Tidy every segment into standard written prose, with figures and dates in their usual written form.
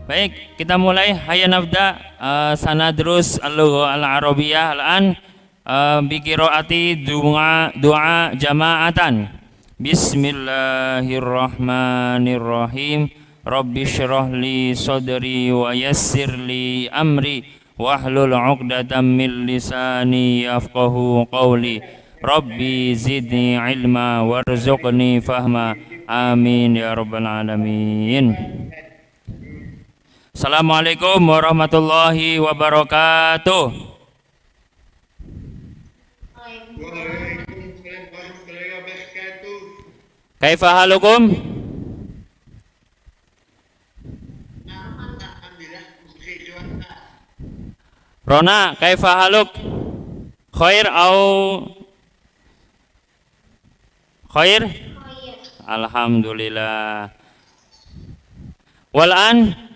Baik, kita mulai. Hayya nabda sanadrus al-lugha al-arabiyyah al-an bi qiraati du'a jama'atan. Bismillahirrahmanirrahim. Rabbi shrah li sadri wa yassir li amri wahlul 'uqdatam min lisani yafqahu qawli. Rabbi zidni ilma warzuqni fahma. Amin ya rabbal alamin. Assalamualaikum warahmatullahi wabarakatuh. Waalaikumsalam warahmatullahi wabarakatuh. Kaifa halukum? Alhamdulillah, puji Tuhan. Rona, kaifa haluk? Khair au khair? Alhamdulillah. Wal'an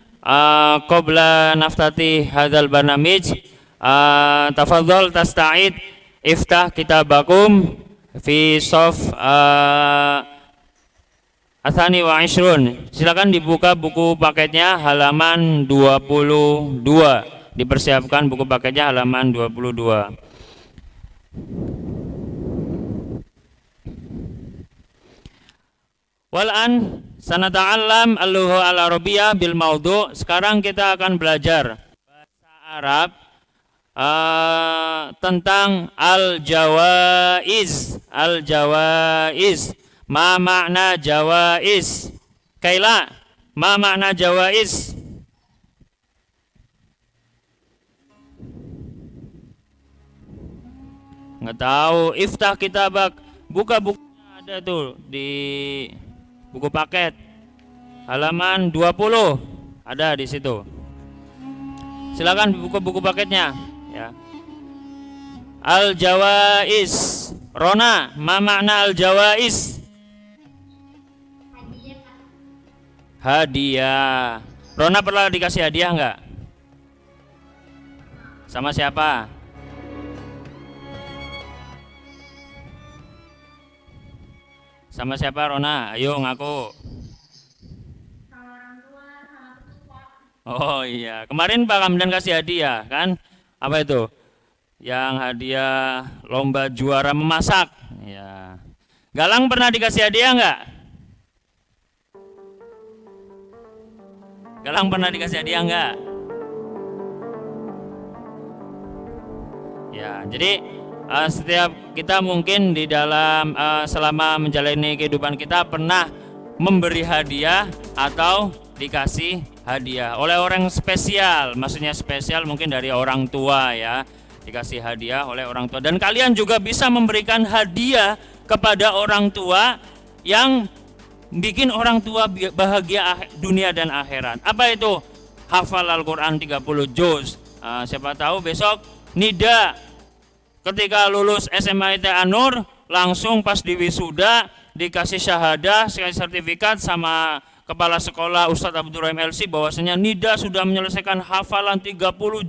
qabla naftati hadzal barnamij tafadhal tasta'id iftah kitabakum fi shaf atsani wa ishrun. Silakan dibuka buku paketnya halaman 22. Dipersiapkan buku paketnya halaman 22. Wal'an sanata'allam al-lugha al-arabiyyah bil maudu'. Sekarang kita akan belajar bahasa Arab tentang al-jawaiz. Al-jawaiz. Ma makna jawaiz? Kaila, ma makna jawaiz? Nggak tahu. Iftah kitabak. Buka bukunya ada tuh di buku paket halaman 20 ada di situ. Silakan buka buku paketnya ya. Al jawaiz. Rona, ma makna al jawaiz? Hadiah. Rona pernah dikasih hadiah enggak? Sama siapa? Sama siapa Rona? Ayo ngaku. Sama orang tua, sama tua. Oh iya, kemarin Pak Kamdan kasih hadiah kan? Apa itu? Yang hadiah lomba juara memasak. Ya. Galang pernah dikasih hadiah enggak? Galang pernah dikasih hadiah enggak? Ya, jadi setiap kita mungkin di dalam selama menjalani kehidupan kita pernah memberi hadiah atau dikasih hadiah oleh orang spesial. Maksudnya spesial mungkin dari orang tua ya, dikasih hadiah oleh orang tua. Dan kalian juga bisa memberikan hadiah kepada orang tua yang bikin orang tua bahagia dunia dan akhirat. Apa itu? Hafal Al-Quran 30 juz. Siapa tahu besok nida ketika lulus SMA IT Anur, langsung pas di wisuda dikasih syahadah, sertifikat sama kepala sekolah Ustadz Abdurrahim LC bahwasanya nida sudah menyelesaikan hafalan 30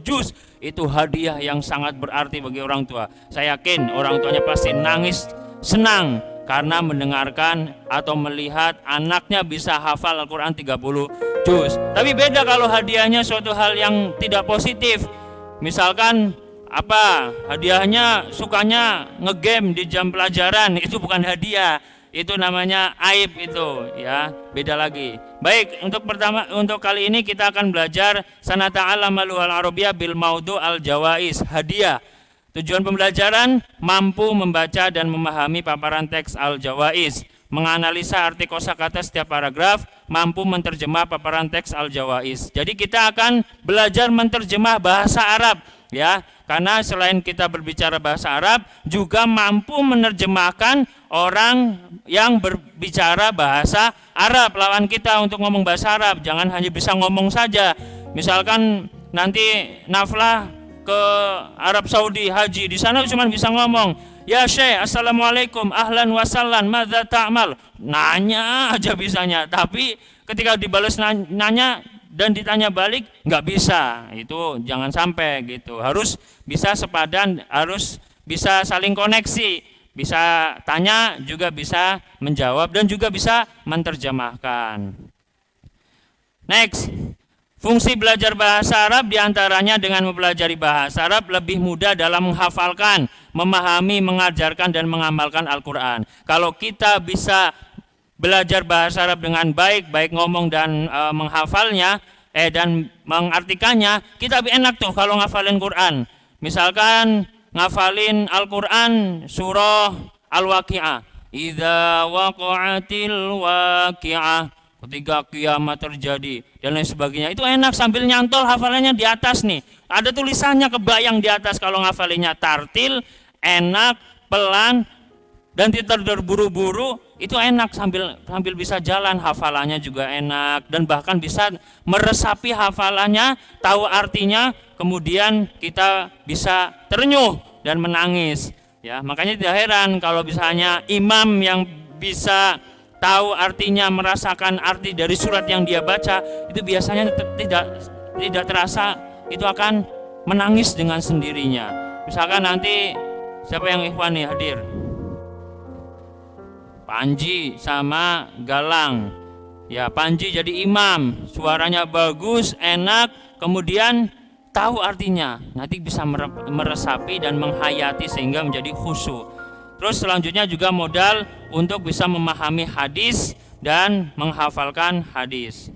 juz. Itu hadiah yang sangat berarti bagi orang tua. Saya yakin orang tuanya pasti nangis senang karena mendengarkan atau melihat anaknya bisa hafal Al-Quran 30 juz. Tapi beda kalau hadiahnya suatu hal yang tidak positif. Misalkan apa hadiahnya sukanya ngegame di jam pelajaran, itu bukan hadiah, itu namanya aib itu ya, beda lagi. Baik, untuk kali ini kita akan belajar sanata'allam al-lughal arabiyyah bil maudu' al jawaiz, hadiah. Tujuan pembelajaran mampu membaca dan memahami paparan teks al jawaiz, menganalisa arti kosakata setiap paragraf, mampu menerjemah paparan teks al jawaiz. Jadi kita akan belajar menerjemah bahasa Arab ya, karena selain kita berbicara bahasa Arab juga mampu menerjemahkan orang yang berbicara bahasa Arab lawan kita untuk ngomong bahasa Arab. Jangan hanya bisa ngomong saja. Misalkan nanti Naflah ke Arab Saudi haji, di sana cuma bisa ngomong, ya Syekh, assalamualaikum, ahlan wasallan, madza ta'mal. Nanya aja bisanya, tapi ketika dibalas nanya dan ditanya balik nggak bisa. Itu jangan sampai gitu. Harus bisa sepadan, harus bisa saling koneksi, bisa tanya juga bisa menjawab dan juga bisa menerjemahkan. Next, Fungsi belajar bahasa Arab diantaranya dengan mempelajari bahasa Arab lebih mudah dalam menghafalkan, memahami, mengajarkan, dan mengamalkan Al-Quran. Kalau kita bisa belajar bahasa Arab dengan baik, baik ngomong dan menghafalnya, dan mengartikannya, kita lebih enak tuh kalau ngafalin Quran. Misalkan ngafalin Al-Quran surah Al-Waqi'ah. Idza waqa'atil waqi'ah, ketika kiamat terjadi dan lain sebagainya. Itu enak sambil nyantol hafalannya di atas nih. Ada tulisannya kebayang di atas kalau ngafalinya tartil, enak, pelan, dan tidak terburu-buru. Itu enak sambil bisa jalan, hafalannya juga enak dan bahkan bisa meresapi hafalannya, tahu artinya, kemudian kita bisa terenyuh dan menangis. Ya, makanya tidak heran kalau misalnya imam yang bisa tahu artinya, merasakan arti dari surat yang dia baca, itu biasanya tidak terasa itu akan menangis dengan sendirinya. Misalkan nanti siapa yang ikhwan nih hadir? Panji sama Galang. Ya, Panji jadi imam, suaranya bagus, enak, kemudian tahu artinya, nanti bisa meresapi dan menghayati sehingga menjadi khusyuk. Terus selanjutnya juga modal untuk bisa memahami hadis dan menghafalkan hadis.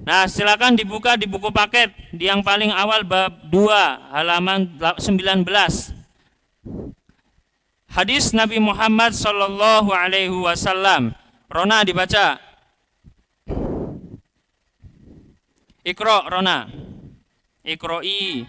Nah, silakan dibuka di buku paket di yang paling awal bab 2 halaman 19. Hadis Nabi Muhammad sallallahu alaihi wasallam. Rona dibaca. Iqra Rona. Iqra'i.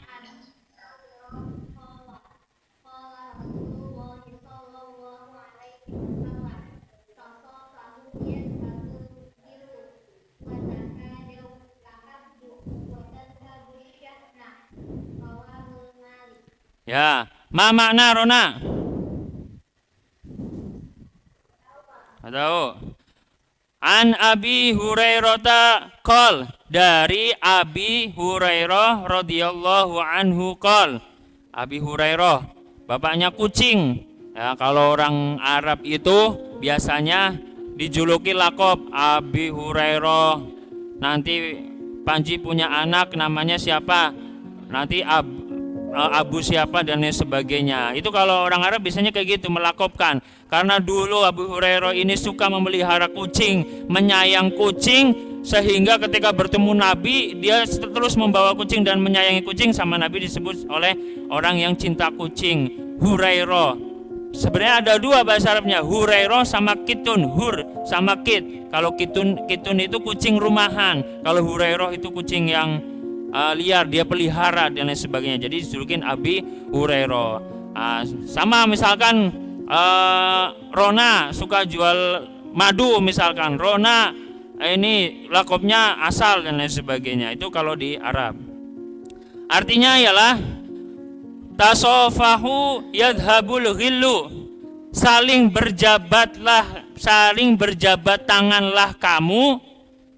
Ya, ma makna Rona? Tahu. An Abi Hurairah qol, dari Abi Hurairah radhiyallahu anhu qol. Abi Hurairah, bapaknya kucing. Ya, kalau orang Arab itu biasanya dijuluki lakob Abi Hurairah. Nanti Panji punya anak namanya siapa? Nanti Abu siapa dan lain sebagainya. Itu kalau orang Arab biasanya kayak gitu, melakopkan. Karena dulu Abu Hurairah ini suka memelihara kucing, menyayang kucing, sehingga ketika bertemu Nabi dia terus membawa kucing dan menyayangi kucing. Sama Nabi disebut oleh orang yang cinta kucing, Hurairah. Sebenarnya ada dua bahasa Arabnya, Hurairah sama kitun, hur sama kit. Kalau kitun itu kucing rumahan, kalau Hurairah itu kucing yang liar, dia pelihara dan lain sebagainya. Jadi dijulukin Abi Hurairah. Sama misalkan Rona suka jual madu, misalkan Rona ini lakopnya asal dan lain sebagainya. Itu kalau di Arab. Artinya ialah tasofahu yadhabul ghillu, saling berjabat tanganlah kamu.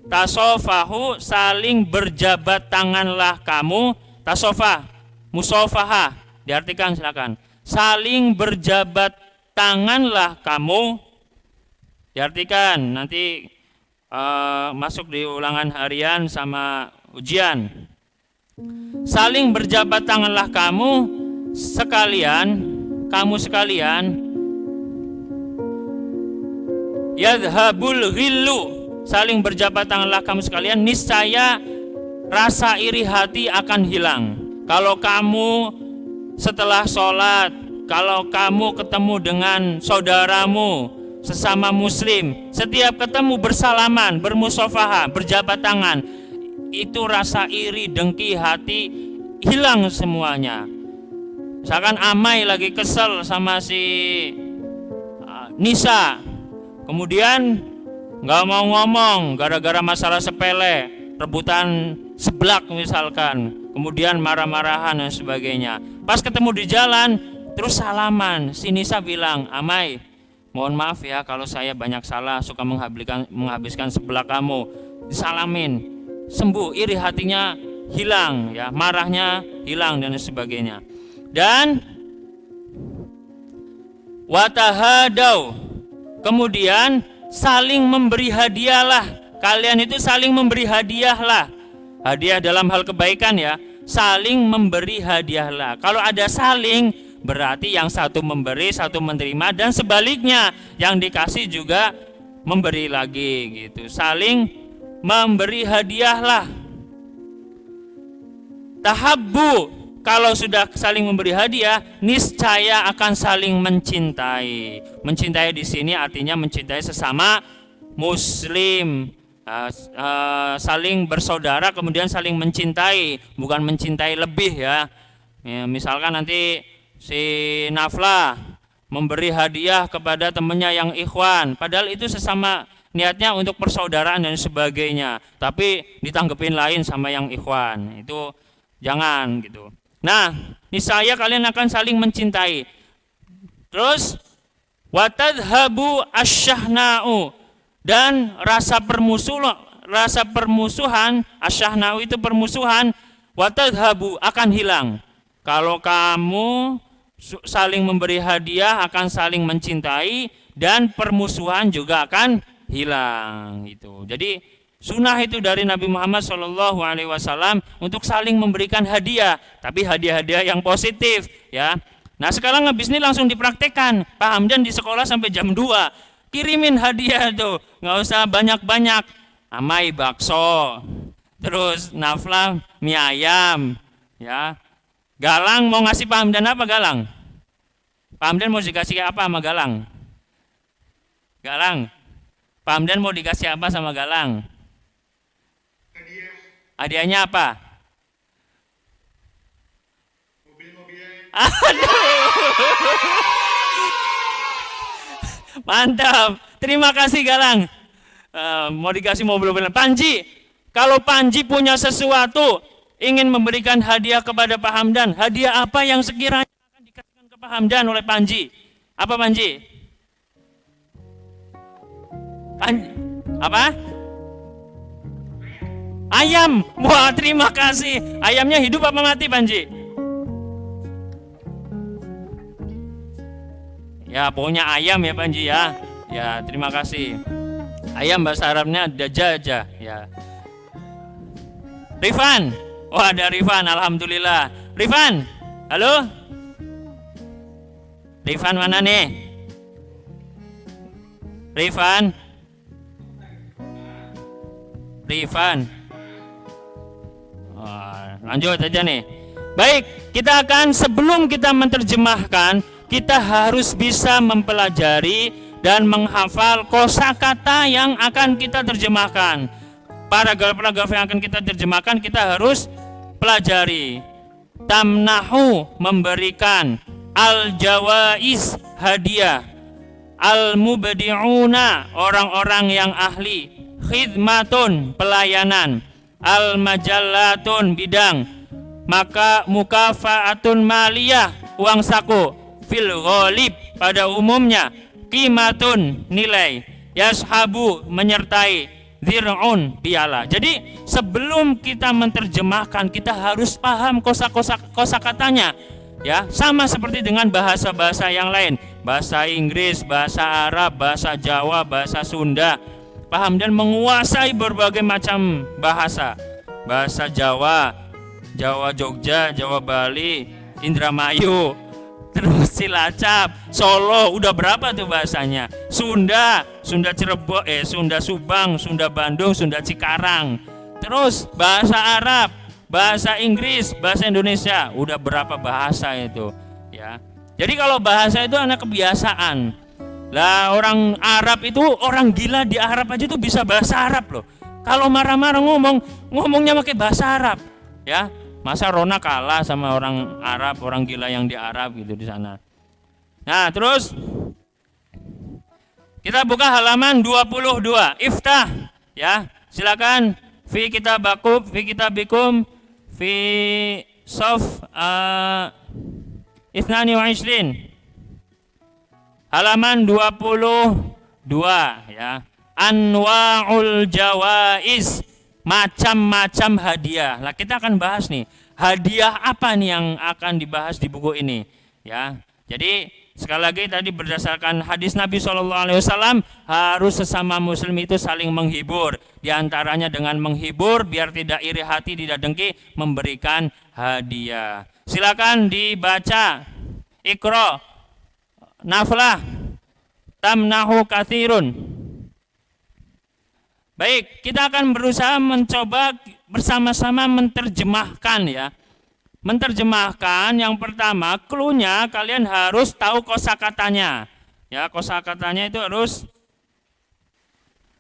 Tasofahu, saling berjabat tanganlah kamu. Tasofah, musofahah, diartikan silakan. Saling berjabat tanganlah kamu, diartikan nanti masuk di ulangan harian sama ujian. Saling berjabat tanganlah kamu sekalian, yadhabul ghillu, saling berjabat tanganlah kamu sekalian, niscaya rasa iri hati akan hilang. Kalau kamu setelah sholat, kalau kamu ketemu dengan saudaramu sesama muslim, setiap ketemu bersalaman, bermusafahah, berjabat tangan, itu rasa iri, dengki hati hilang semuanya. Misalkan Amai lagi kesel sama si Nisa, kemudian nggak mau ngomong gara-gara masalah sepele, rebutan seblak misalkan, kemudian marah-marahan dan sebagainya. Pas ketemu di jalan terus salaman, si Nisa bilang, Amai, mohon maaf ya kalau saya banyak salah, suka menghabiskan seblak kamu. Disalamin, sembuh, iri hatinya hilang, ya, marahnya hilang dan sebagainya. Dan watahadau, kemudian saling memberi hadiahlah. Kalian itu saling memberi hadiahlah. hadiah dalam hal kebaikan ya, saling memberi hadiahlah. Kalau ada saling, berarti yang satu memberi, satu menerima, dan sebaliknya yang dikasih juga memberi lagi gitu. Saling memberi hadiahlah. Tahabbu, kalau sudah saling memberi hadiah, niscaya akan saling mencintai. Mencintai di sini artinya mencintai sesama muslim, saling bersaudara, kemudian saling mencintai, bukan mencintai lebih ya. Misalkan nanti si Nafla memberi hadiah kepada temannya yang ikhwan, padahal itu sesama niatnya untuk persaudaraan dan sebagainya, tapi ditanggepin lain sama yang ikhwan, itu jangan gitu. Nah, niscaya kalian akan saling mencintai. Terus watadhabu asyahna'u, dan rasa permusuhan, asyahna'u itu permusuhan, watadhabu akan hilang. Kalau kamu saling memberi hadiah akan saling mencintai, dan permusuhan juga akan hilang itu. Jadi sunnah itu dari Nabi Muhammad SAW untuk saling memberikan hadiah, tapi hadiah-hadiah yang positif ya. Nah sekarang habis ini langsung dipraktekkan. Pak Hamdan di sekolah sampai jam 2, kirimin hadiah tuh, nggak usah banyak-banyak. Amai bakso, terus Nafla mie ayam ya. Galang mau ngasih Pak Hamdan apa Galang? Pak Hamdan mau dikasih apa sama Galang? Galang, Pak Hamdan mau dikasih apa sama Galang? Hadiahnya apa? Mobil-mobilan. Mantap, terima kasih Galang. Mau dikasih mobil-mobilan. Panji, kalau Panji punya sesuatu ingin memberikan hadiah kepada Pak Hamdan, hadiah apa yang sekiranya akan dikasihkan ke Pak Hamdan oleh Panji? Apa Panji? Apa? Ayam. Wah, terima kasih. Ayamnya hidup apa mati, Panji? Ya, pokoknya ayam ya, Panji ya. Ya, terima kasih. Ayam bahasa Arabnya dajaja ya. Rifan. Wah, ada Rifan, alhamdulillah. Rifan. Halo? Rifan mana nih? Rifan. Lanjut aja nih. Baik, kita akan sebelum kita menerjemahkan, kita harus bisa mempelajari dan menghafal kosakata yang akan kita terjemahkan. Paragraf-paragraf yang akan kita terjemahkan kita harus pelajari. Tamnahu, memberikan. Al-jawaiz, hadiah. Al-mubdi'una, orang-orang yang ahli. Khidmatun, pelayanan. Al-majallatun, bidang. Maka mukafaatun maliyah, uang saku. Fil ghalib, pada umumnya. Qimatun, nilai. Yashabu, menyertai. Zir'un, piala. Jadi sebelum kita menerjemahkan, kita harus paham kosakatanya ya, sama seperti dengan bahasa-bahasa yang lain. Bahasa Inggris, bahasa Arab, bahasa Jawa, bahasa Sunda. Pak Hamdan menguasai berbagai macam bahasa. Bahasa Jawa, Jawa Jogja, Jawa Bali, Indramayu, terus Cilacap, Solo, udah berapa tuh bahasanya? Sunda, Sunda Cirebon, Sunda Subang, Sunda Bandung, Sunda Cikarang. Terus bahasa Arab, bahasa Inggris, bahasa Indonesia, udah berapa bahasa itu ya. Jadi kalau bahasa itu anak kebiasaan. Lah orang Arab itu, orang gila di Arab aja tuh bisa bahasa Arab loh. Kalau marah-marah ngomongnya pakai bahasa Arab ya. Masa Rona kalah sama orang Arab, orang gila yang di Arab gitu di sana. Nah, terus kita buka halaman 22. Iftah ya. Silakan fi kitabikum fi saf 22. Halaman 22 ya. Anwa'ul jawaiz, macam-macam hadiah. Nah, kita akan bahas nih, hadiah apa nih yang akan dibahas di buku ini ya. Jadi Sekali lagi tadi berdasarkan hadis Nabi SAW, harus sesama muslim itu saling menghibur. Di antaranya dengan menghibur biar tidak iri hati, tidak dengki, memberikan hadiah. Silakan dibaca. Iqra naflah tamnahu katsirun. Baik, kita akan berusaha mencoba bersama-sama menerjemahkan ya. Menerjemahkan yang pertama, clue-nya kalian harus tahu kosakatanya. Ya, kosakatanya itu harus.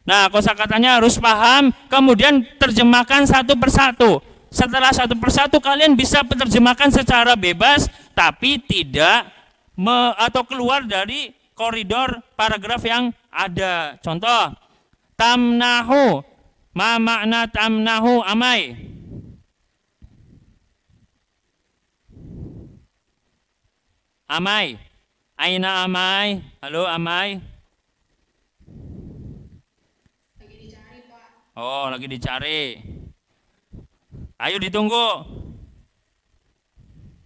Nah, kosakatanya harus paham, kemudian terjemahkan satu persatu. Setelah satu persatu kalian bisa menerjemahkan secara bebas tapi tidak atau keluar dari koridor paragraf yang ada. Contoh, tamnahu. Ma makna tamnahu amai? Amai, aina Amai? Halo Amai. Lagi dicari, Pak. Oh, lagi dicari. Ayo ditunggu.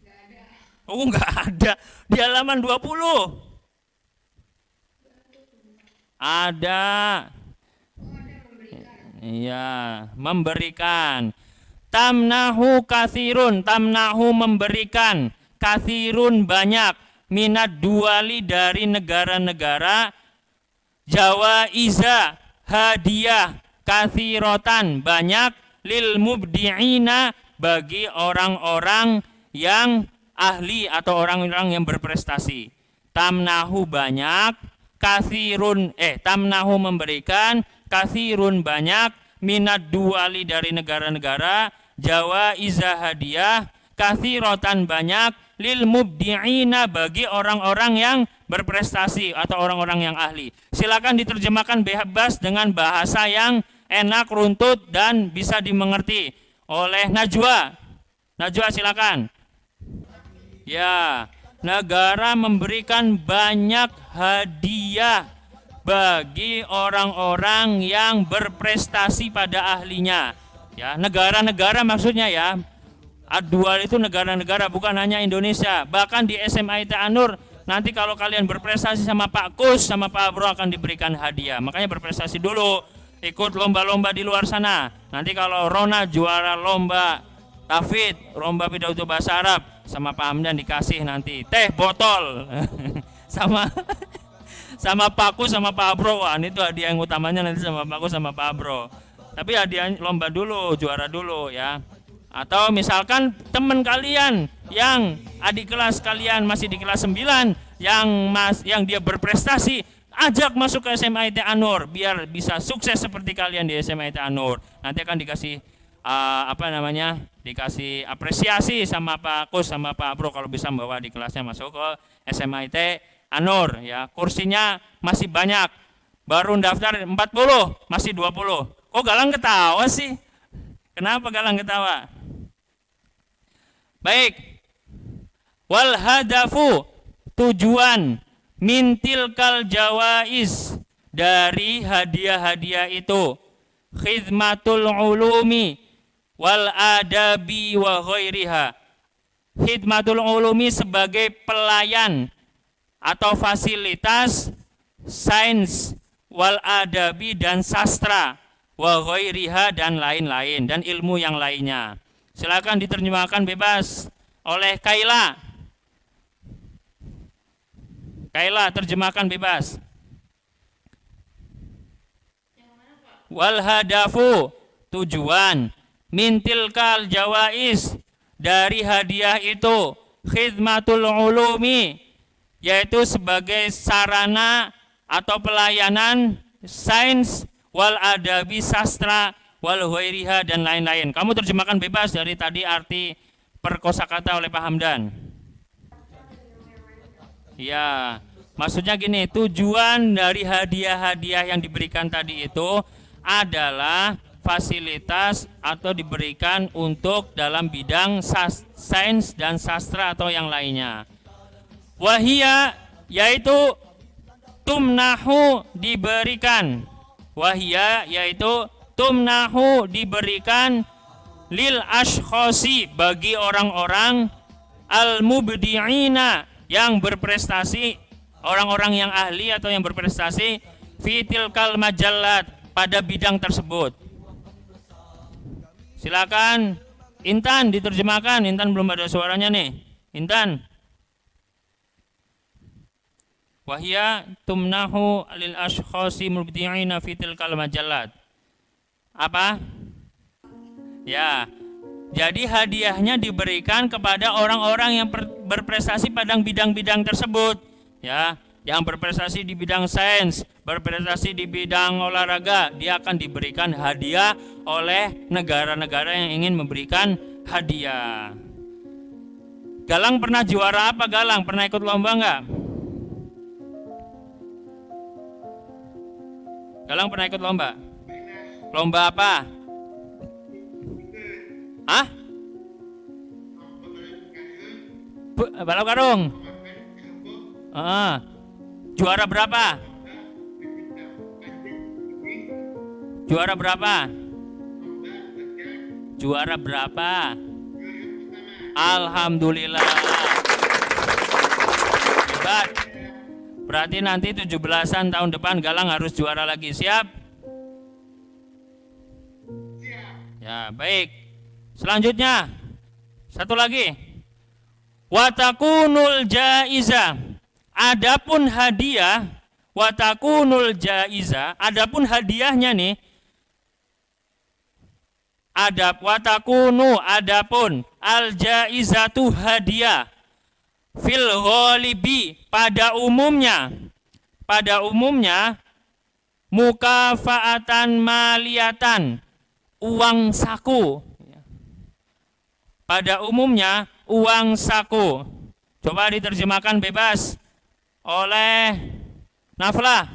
Nggak ada. Oh, nggak ada. Di halaman 20. Ada. Oh, ada memberikan. Iya, memberikan. Tamnahu katsirun, tamnahu memberikan. Katsirun banyak, minat duali dari negara-negara, Jawa iza hadiah, katsirotan banyak, lil mubdi'ina bagi orang-orang yang ahli atau orang-orang yang berprestasi. Tamnahu banyak, tamnahu memberikan, katsirun banyak, minat duali dari negara-negara, Jawa iza hadiah, katsirotan banyak, lil mubdi'ina bagi orang-orang yang berprestasi atau orang-orang yang ahli. Silakan diterjemahkan bebas dengan bahasa yang enak, runtut dan bisa dimengerti oleh Najwa. Najwa silakan. Ya, negara memberikan banyak hadiah bagi orang-orang yang berprestasi pada ahlinya. Ya, negara-negara maksudnya ya. Ad-dual itu negara-negara, bukan hanya Indonesia. Bahkan di SMA IT An-Nur nanti kalau kalian berprestasi sama Pak Kus, sama Pak Bro akan diberikan hadiah. Makanya berprestasi dulu, ikut lomba-lomba di luar sana. Nanti kalau Rona juara lomba Tafid, lomba pidato bahasa Arab, sama Pak Hamdan dikasih nanti teh botol. sama Pak Kus sama Pak Bro. Wah, itu hadiah yang utamanya nanti sama Pak Kus sama Pak Bro. Tapi hadiah lomba dulu, juara dulu ya. Atau misalkan teman kalian yang adik kelas kalian masih di kelas 9 yang dia berprestasi, ajak masuk ke SMA IT An-Nur biar bisa sukses seperti kalian di SMA IT An-Nur. Nanti akan dikasih dikasih apresiasi sama Pak Kus sama Pak Bro kalau bisa membawa di kelasnya masuk ke SMA IT An-Nur ya. Kursinya masih banyak. Baru daftar 40, masih 20. Kok Galang ketawa sih? Kenapa Galang ketawa? Baik. Wal hadafu, tujuan mintilkal jawaiz, dari hadiah-hadiah itu, khidmatul ulumi wal adabi wa ghairiha. Khidmatul ulumi sebagai pelayan atau fasilitas sains, wal adabi dan sastra, wa ghairiha dan lain-lain, dan ilmu yang lainnya. Silakan diterjemahkan bebas oleh Kaila. Kaila, terjemahkan bebas. Wal hadafu, tujuan, mintilkal jawais, dari hadiah itu, khidmatul ulumi, yaitu sebagai sarana atau pelayanan sains, wal adabi sastra, wal ghairiha dan lain-lain. Kamu terjemahkan bebas dari tadi arti perkosakata oleh Pak Hamdan. Ya, maksudnya gini, tujuan dari hadiah-hadiah yang diberikan tadi itu adalah fasilitas atau diberikan untuk dalam bidang sains dan sastra atau yang lainnya. Wahia, yaitu tumnahu, diberikan. Wahia, yaitu tumnahu, diberikan, lil ashkhosi, bagi orang-orang, al mubdi'ina, yang berprestasi, orang-orang yang ahli atau yang berprestasi fitil kal majallat, pada bidang tersebut. Silakan Intan diterjemahkan. Intan belum ada suaranya nih. Intan. Wahia tumnahu lil ashkhasi mubdi'ina fi tilkal majallat. Apa? Ya. Jadi hadiahnya diberikan kepada orang-orang yang berprestasi pada bidang-bidang tersebut, ya. Yang berprestasi di bidang sains, berprestasi di bidang olahraga, dia akan diberikan hadiah oleh negara-negara yang ingin memberikan hadiah. Galang pernah juara apa, Galang? Pernah ikut lomba enggak? Galang pernah ikut lomba? Lomba apa? Hah? Balap karung. Juara berapa? Juara berapa? Juara berapa? Alhamdulillah. Hebat. Berarti nanti 17-an tahun depan Galang harus juara lagi. Siap? Ya, baik. Selanjutnya, satu lagi. Watakunul jaizah. Adapun hadiah, watakunul jaizah. Adapun hadiahnya nih. Adapun al jaizatu hadiah. Fil ghalibi, pada umumnya mukafaatan maliyatan, uang saku. Pada umumnya uang saku. Coba diterjemahkan bebas oleh Naflah.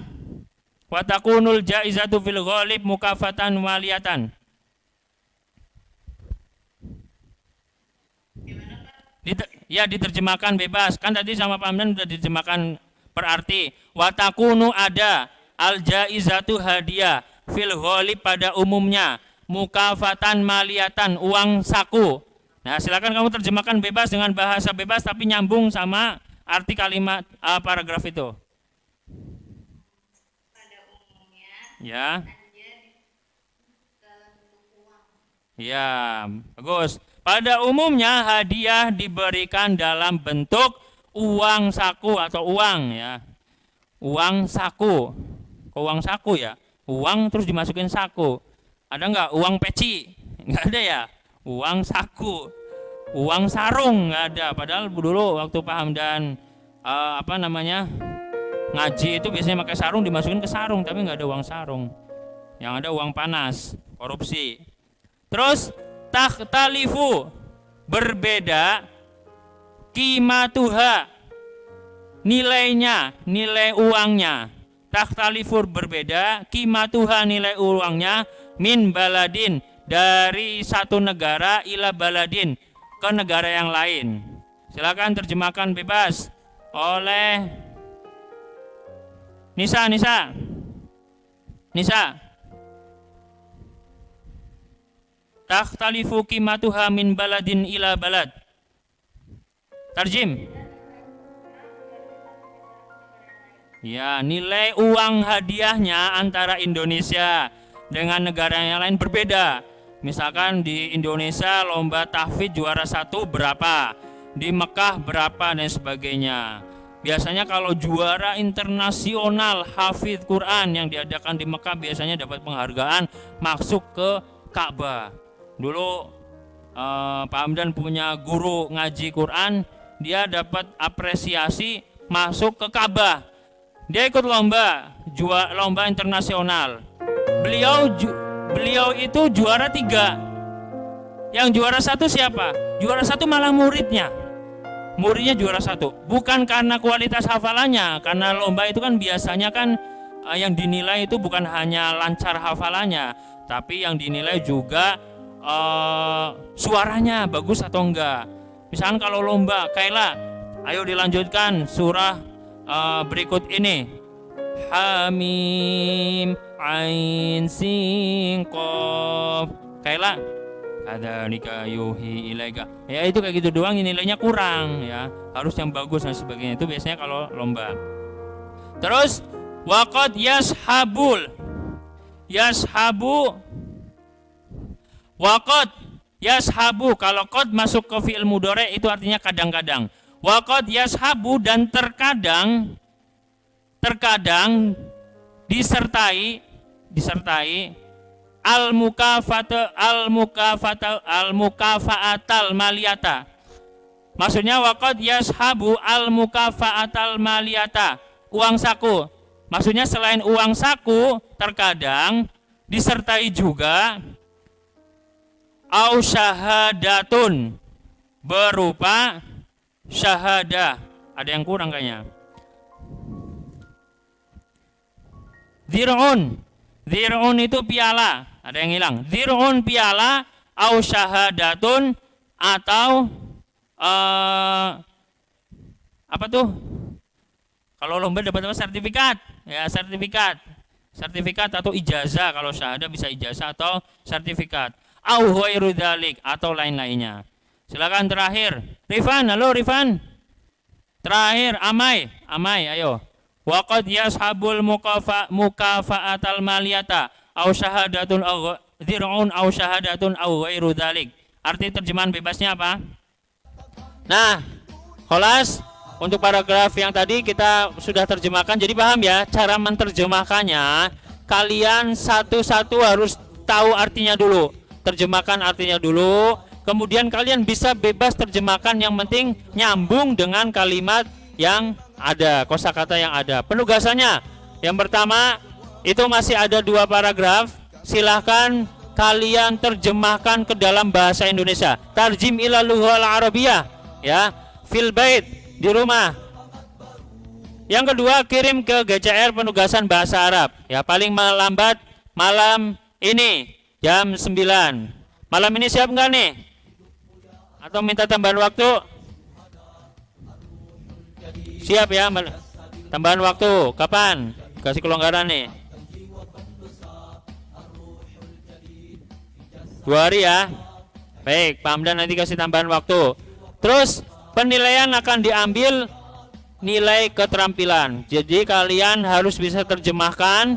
Wa takunul jaizatu fil ghalib mukafatan maliyatan. Ya, diterjemahkan bebas. Kan tadi sama Pak Hamdan sudah diterjemahkan per arti. Wa takunu, ada, al jaizatu hadiah, fil ghalib, pada umumnya, mukafatan maliyatan, uang saku. Nah, silakan kamu terjemahkan bebas dengan bahasa bebas tapi nyambung sama arti kalimat paragraf itu. Pada umumnya Ya. hadiah dalam bentuk uang. Ya, bagus. Pada umumnya hadiah diberikan dalam bentuk uang saku atau uang, ya. Uang saku. Kok uang saku ya? Uang terus dimasukin saku. Ada nggak uang peci? Nggak ada ya. Uang saku. Uang sarung nggak ada. Padahal dulu waktu Pak Hamdan ngaji itu biasanya pakai sarung, dimasukin ke sarung, tapi nggak ada uang sarung. Yang ada uang panas, korupsi. Terus takhtalifu, berbeda, qimatuha, nilainya, nilai uangnya. Takhtalifu, berbeda, qimatuha, nilai uangnya, min baladin, dari satu negara, ila baladin, ke negara yang lain. Silakan terjemahkan bebas oleh Nisa. Takhtalifu qimatuha min baladin ila balad. Tarjim. Ya, nilai uang hadiahnya antara Indonesia dengan negara yang lain berbeda. Misalkan di Indonesia lomba tahfidz juara 1 berapa, di Mekah berapa, dan sebagainya. Biasanya kalau juara internasional hafidz Quran yang diadakan di Mekah biasanya dapat penghargaan masuk ke Ka'bah. Dulu Pak Hamdan punya guru ngaji Quran, dia dapat apresiasi masuk ke Ka'bah. Dia ikut lomba internasional. Beliau itu juara 3. Yang juara 1 siapa? Juara 1 malah muridnya. Muridnya juara 1. Bukan karena kualitas hafalannya, karena lomba itu kan biasanya kan yang dinilai itu bukan hanya lancar hafalannya, tapi yang dinilai juga suaranya bagus atau enggak. Misalkan kalau lomba, Kaila, ayo dilanjutkan surah berikut ini. Hamim Ain Sin Qaf. Kaila, kadzalika yuhi ilaika. Ya itu kayak gitu doang, nilainya kurang ya. Harus yang bagus dan sebagainya. Itu biasanya kalau lomba. Terus waqad yashabul. Yashabu. Waqad yashabu, kalau qad masuk ke fi'il mudhari itu artinya kadang-kadang. Waqad yashabu, dan terkadang disertai al-mukafa'atal maliyata. Maksudnya waqad yashabu al-mukafa'atal maliyata, uang saku. Maksudnya selain uang saku terkadang disertai juga au syahadatun, berupa syahadah. Ada yang kurang kayaknya. Dhir'un itu piala, ada yang hilang. Dhir'un piala, au syahadatun, atau apa tuh? Kalau lomba dapat apa? Sertifikat. Ya, sertifikat atau ijazah. Kalau syahadah bisa ijazah atau sertifikat. Au ghairu dzalik, atau lain-lainnya. Silakan terakhir. Rifan, halo Rifan. Terakhir Amai, ayo. Waqad yashabul mukafa'atal maliyata au syahadatun au dhir'un au syahadatun au ghairu dzalik. Arti terjemahan bebasnya apa? Nah, kholas, untuk paragraf yang tadi kita sudah terjemahkan. Jadi paham ya cara menerjemahkannya. Kalian satu-satu harus tahu artinya dulu. Terjemahkan artinya dulu. Kemudian kalian bisa bebas terjemahkan, yang penting nyambung dengan kalimat yang ada, kosakata yang ada. Penugasannya, yang pertama itu masih ada 2 paragraf. Silahkan kalian terjemahkan ke dalam bahasa Indonesia. Tarjim ila lughal arabiyah, ya, fil bait, di rumah. Yang kedua, kirim ke GCR penugasan bahasa Arab, ya, paling lambat malam ini jam 9. Malam ini siap nggak nih? Atau minta tambahan waktu? Siap ya, tambahan waktu. Kapan? Kasih kelonggaran nih. 2 hari ya. Baik, Pak Hamdan nanti kasih tambahan waktu. Terus penilaian akan diambil nilai keterampilan. Jadi kalian harus bisa terjemahkan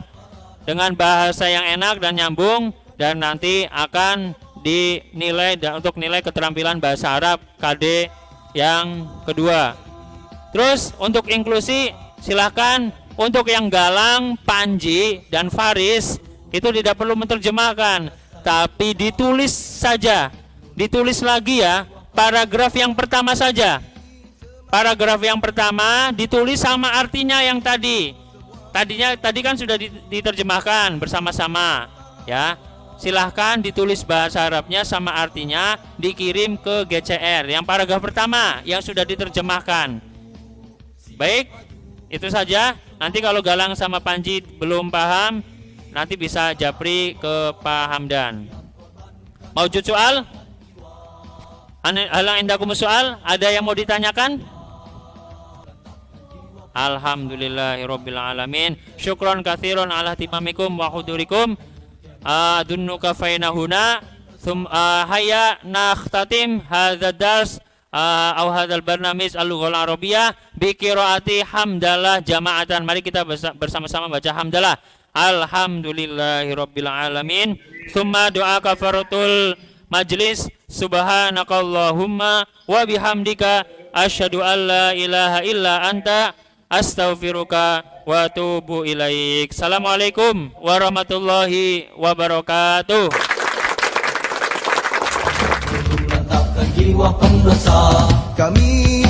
dengan bahasa yang enak dan nyambung, dan nanti akan dinilai untuk nilai keterampilan bahasa Arab KD yang kedua. Terus untuk inklusi, silahkan untuk yang Galang, Panji, dan Faris itu tidak perlu menerjemahkan, tapi ditulis saja. Ditulis lagi ya, paragraf yang pertama saja. Paragraf yang pertama ditulis sama artinya yang tadi. Tadi kan sudah diterjemahkan bersama-sama, ya. Silahkan ditulis bahasa Arabnya sama artinya, dikirim ke GCR yang paragraf pertama yang sudah diterjemahkan. Baik, itu saja. Nanti kalau Galang sama Panji belum paham, nanti bisa japri ke Pak Hamdan. Maujud soal? Halang indakum soal? Ada yang mau ditanyakan? Alhamdulillahirabbil alamin. Syukron katsiran ala timamikum wa hudurikum. Adunnu kafaina huna hayya nakhtatim hadzal dars au hadzal barnamij al-lughal arabiyyah bi qiraati hamdalah jama'atan. Mari kita bersama-sama baca hamdalah. Alhamdulillahirabbil alamin. Tsumma doa kafaratul majlis. Subhanakallahumma wa bihamdika asyhadu an la ilaha illa anta astaghfiruka wa atubu ilaik. Assalamualaikum warahmatullahi wabarakatuh. Jiwa pendosa kami